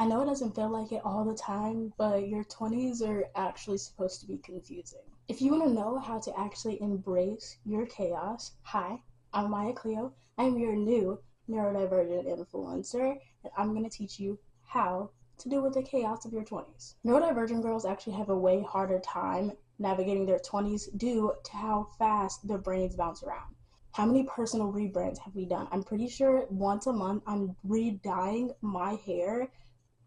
I know it doesn't feel like it all the time, but your 20s are actually supposed to be confusing. If you want to know how to actually embrace your chaos, hi, I'm Maya Cleo. I'm your new neurodivergent influencer, and I'm going to teach you how to deal with the chaos of your 20s. Neurodivergent girls actually have a way harder time navigating their 20s due to how fast their brains bounce around. How many personal rebrands have we done? I'm pretty sure once a month I'm re-dyeing my hair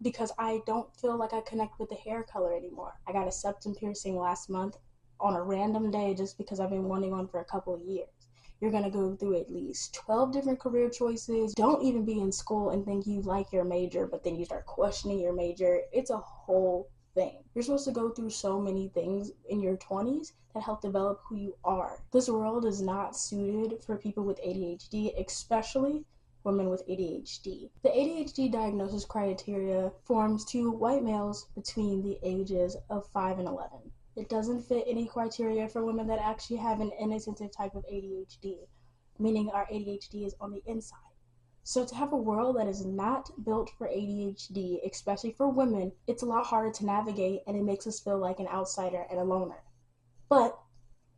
because I don't feel like I connect with the hair color anymore. I got a septum piercing last month on a random day just because I've been wanting one for a couple of years. You're gonna go through at least 12 different career choices. Don't even be in school and think you like your major, but then you start questioning your major. It's a whole thing. You're supposed to go through so many things in your 20s that help develop who you are. This world is not suited for people with ADHD, especially women with ADHD. The ADHD diagnosis criteria forms two white males between the ages of 5 and 11. It doesn't fit any criteria for women that actually have an inattentive type of ADHD, meaning our ADHD is on the inside. So to have a world that is not built for ADHD, especially for women, it's a lot harder to navigate, and it makes us feel like an outsider and a loner. But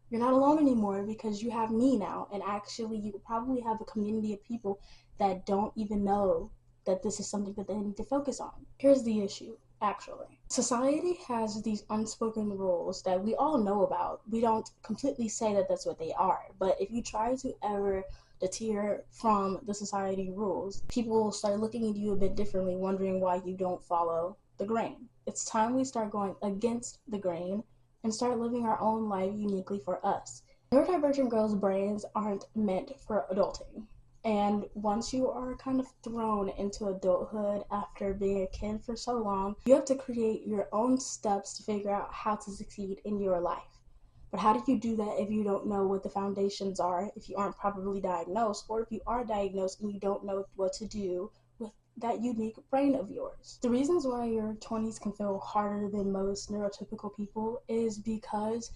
you're not alone anymore because you have me now, and actually you probably have a community of people that don't even know that this is something that they need to focus on. Here's the issue, actually. Society has these unspoken rules that we all know about. We don't completely say that that's what they are, but if you try to ever deter from the society rules, people will start looking at you a bit differently, wondering why you don't follow the grain. It's time we start going against the grain and start living our own life uniquely for us. Neurodivergent girls' brains aren't meant for adulting. And once you are kind of thrown into adulthood after being a kid for so long, you have to create your own steps to figure out how to succeed in your life. But how do you do that if you don't know what the foundations are, if you aren't properly diagnosed, or if you are diagnosed and you don't know what to do with that unique brain of yours? The reasons why your 20s can feel harder than most neurotypical people is because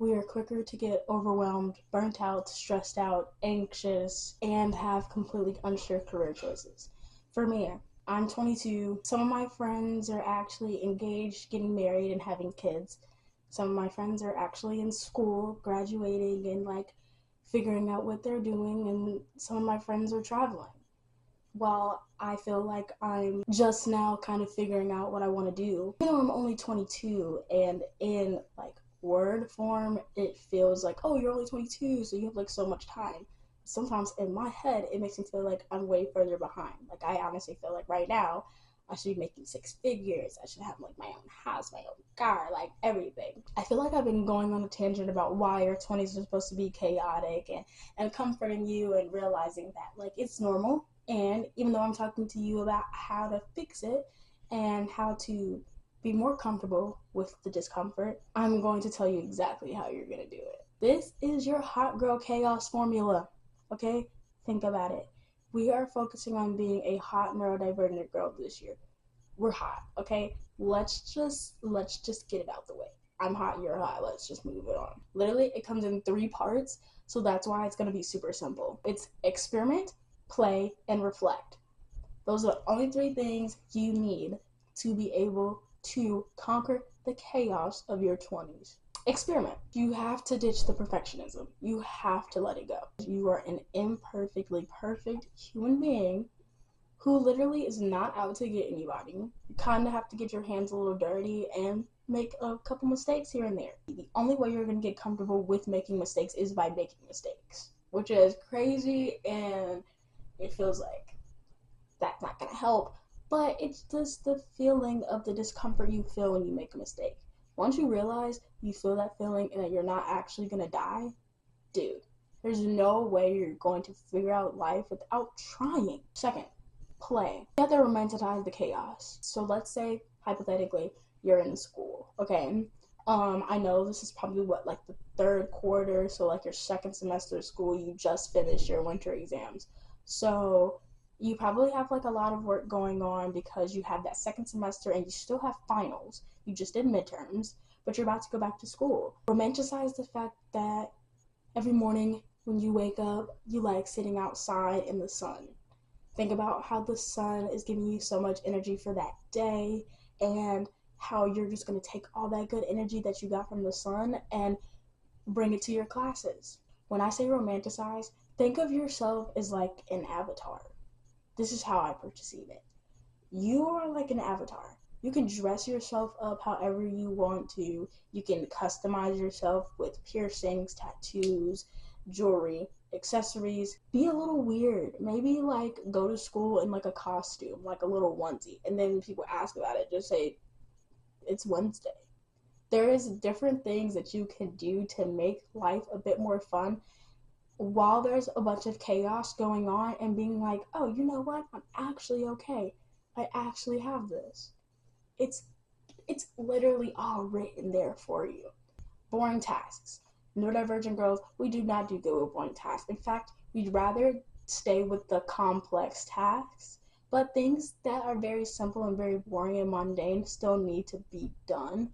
we are quicker to get overwhelmed, burnt out, stressed out, anxious, and have completely unsure career choices. For me, I'm 22. Some of my friends are actually engaged, getting married, and having kids. Some of my friends are actually in school, graduating, and figuring out what they're doing, and some of my friends are traveling. While I feel like I'm just now kind of figuring out what I want to do. You know, I'm only 22, and in word form, it feels like, oh, you're only 22, so you have so much time. Sometimes in my head, it makes me feel like I'm way further behind. I honestly feel like right now, I should be making 6 figures. I should have my own house, my own car, everything. I feel like I've been going on a tangent about why your 20s are supposed to be chaotic and comforting you and realizing that it's normal. And even though I'm talking to you about how to fix it and how to be more comfortable with the discomfort, I'm going to tell you exactly how you're going to do it. This is your hot girl chaos formula, okay? Think about it. We are focusing on being a hot neurodivergent girl this year. We're hot, okay? Let's just get it out the way. I'm hot, you're hot, let's just move it on. Literally, it comes in 3 parts, so that's why it's going to be super simple. It's experiment, play, and reflect. Those are the only 3 things you need to be able to conquer the chaos of your 20s. Experiment. You have to ditch the perfectionism. You have to let it go. You are an imperfectly perfect human being who literally is not out to get anybody. You kind of have to get your hands a little dirty and make a couple mistakes here and there. The only way you're going to get comfortable with making mistakes is by making mistakes, which is crazy, and it feels like that's not going to help. But it's just the feeling of the discomfort you feel when you make a mistake. Once you realize you feel that feeling and that you're not actually going to die, dude, there's no way you're going to figure out life without trying. Second, play. You have to romanticize the chaos. So let's say, hypothetically, you're in school, okay? I know this is probably the 3rd quarter, so your 2nd semester of school, you just finished your winter exams. So you probably have a lot of work going on because you have that 2nd semester and you still have finals. You just did midterms, but you're about to go back to school. Romanticize the fact that every morning when you wake up, you like sitting outside in the sun. Think about how the sun is giving you so much energy for that day, and how you're just going to take all that good energy that you got from the sun and bring it to your classes. When I say romanticize, think of yourself as like an avatar. This is how I perceive it. You are like an avatar. You can dress yourself up however you want to. You can customize yourself with piercings, tattoos, jewelry, accessories. Be a little weird. Maybe like go to school in like a costume, like a little onesie. And then when people ask about it, just say it's Wednesday. There is different things that you can do to make life a bit more fun while there's a bunch of chaos going on, and being like, oh, you know what? I'm actually okay. I actually have this. It's it's literally all written there for you. Boring tasks. Neurodivergent girls, we do not do good with boring tasks. In fact, we'd rather stay with the complex tasks, but things that are very simple and very boring and mundane still need to be done.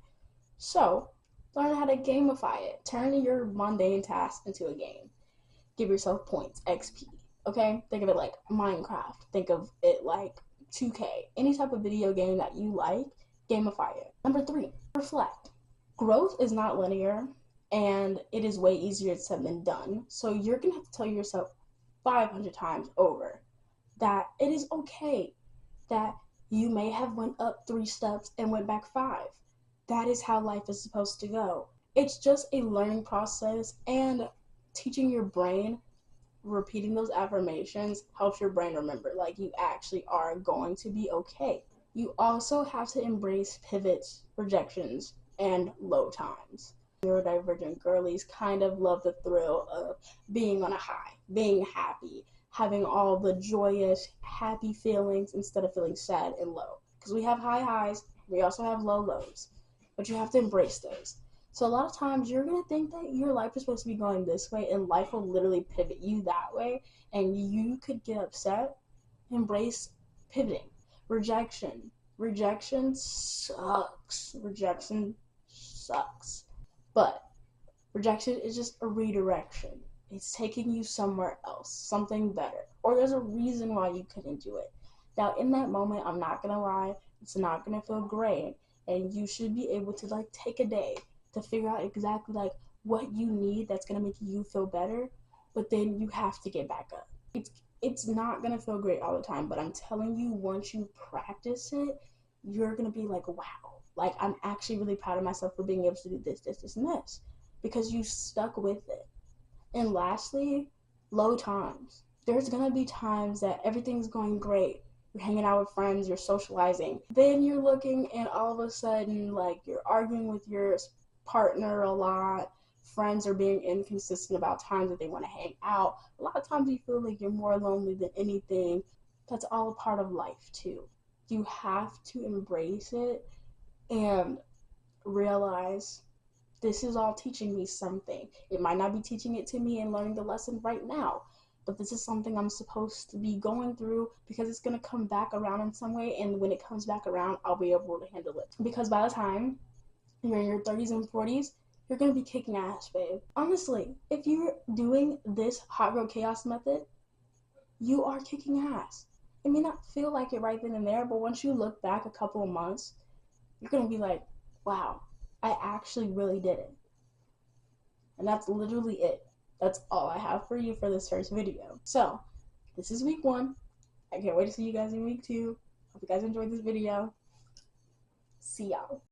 So, learn how to gamify it. Turn your mundane task into a game. Give yourself points, XP. Okay? Think of it like Minecraft. Think of it like 2K. Any type of video game that you like, gamify it. Number 3, reflect. Growth is not linear, and it is way easier said than done. So you're going to have to tell yourself 500 times over that it is okay that you may have went up 3 steps and went back 5. That is how life is supposed to go. It's just a learning process, and teaching your brain, repeating those affirmations helps your brain remember, like, you actually are going to be okay. You also have to embrace pivots, rejections, and low times. Neurodivergent girlies kind of love the thrill of being on a high, being happy, having all the joyous, happy feelings instead of feeling sad and low. Because we have high highs, we also have low lows, but you have to embrace those. So a lot of times you're going to think that your life is supposed to be going this way, and life will literally pivot you that way, and you could get upset. Embrace pivoting. Rejection. Rejection sucks. Rejection sucks. But rejection is just a redirection. It's taking you somewhere else, something better. Or there's a reason why you couldn't do it. Now, in that moment, I'm not going to lie, it's not going to feel great. And you should be able to like take a day to figure out exactly like what you need that's going to make you feel better. But then you have to get back up. It's not going to feel great all the time, but I'm telling you, once you practice it, you're going to be like, wow, like I'm actually really proud of myself for being able to do this, this, this, and this, because you stuck with it. And lastly, low times. There's going to be times that everything's going great. You're hanging out with friends, you're socializing. Then you're looking, and all of a sudden, like, you're arguing with your partner a lot. Friends are being inconsistent about times that they want to hang out. A lot of times you feel like you're more lonely than anything. That's all a part of life too. You have to embrace it and realize this is all teaching me something. It might not be teaching it to me and learning the lesson right now, but this is something I'm supposed to be going through, because it's going to come back around in some way, and when it comes back around, I'll be able to handle it. Because by the time you're in your 30s and 40s, you're going to be kicking ass, babe. Honestly, if you're doing this hot girl chaos method, you are kicking ass. It may not feel like it right then and there, but once you look back a couple of months, you're going to be like, wow, I actually really did it. And that's literally it. That's all I have for you for this first video. So, this is week 1. I can't wait to see you guys in week 2. Hope you guys enjoyed this video. See y'all.